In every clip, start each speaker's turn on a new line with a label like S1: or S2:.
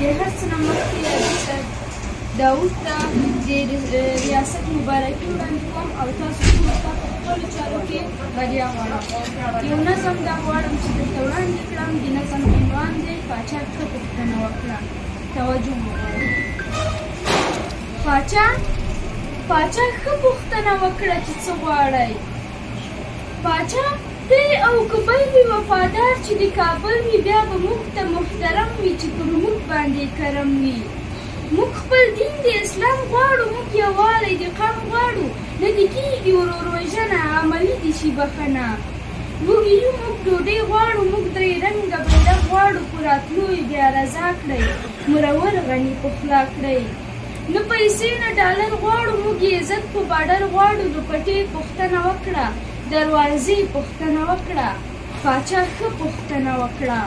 S1: د هر څه نه مخکې داود ته د ریاست مبارکي وړاندې کوم او تاسو ټولو ته په خپلو چارو کې بریا غواړم. یو نظم دا غواړم چې درته وړاندې کړم. د نظم عنوان دی پاچا ښه پوښتنه وکړه. توجه وغواړئ. پاچا ښه پوښتنه وکړه چې څه غواړئ. پاچا دی او که بل وي وفادار چې د کابل وي بیا به موږ ته محترم وي چې پر موږ باندې کرم وي. موږ خپل دین د اسلام غواړو، موږ یووالی د قوم غواړو، نه دې کېږي ورور وژنه عملي دې شي بښنه. موږ یو موږ ډوډۍ غواړو، موږ درې رنګه بیرغ غواړو، په راتلو یې بیا رضا کړئ، مرور غني پخلا کړئ. نه پیسې نه ډالر غواړو، موږ یې عزت په باډر غواړو. د پټې پوښتنه وکړه، دروازې پوښتنه وکړه. پاچا ښه پوښتنه وکړه.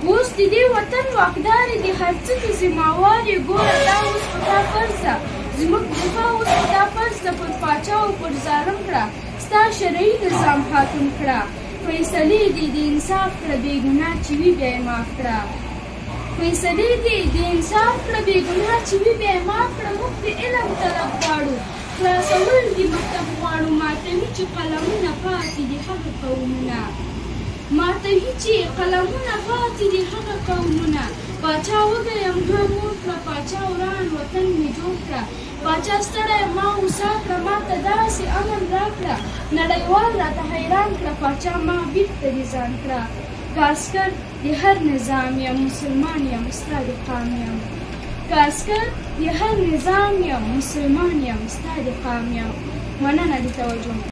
S1: اوس د دې وطن واکدار د هر څه د ذمهوار یې. ګوره دا اوس په تا فرض ده، زموږ دفاع اوس په تا فرض ده. پر پاچا او پر ظالم کړه، ستا شرعي نظام حاکم کړه. فیصلې دې د انصاف کړه، بې ګناه چې وي بیا یې معاف کړه. فیصلې دې د انصاف کړه، بې ګناه چې وي بیا یې معاف کړه. موږ د علم طلب غواړو، خلاصول د مکتب غواړو. ماتوي چې قلمونه پاتې دي هغه قومونه، ماتوي چې قلمونه پاتې دي هغه قومونه. پاچا وږی یم ما مور کړه، پاچا وران وطن مې جوړ کړه. پاچا ستړی ما هوسا کړه، ما ته داسې امن راکړه. نړیوال راته حیران کړه، پاچا ما بېرته دې ځان کړه. که عسکر د هر نظام یم، مسلمان یم ستا د قام یم. که عسکر د هر نظام یم، مسلمان یم ستا د قام یم. مننه د توجه.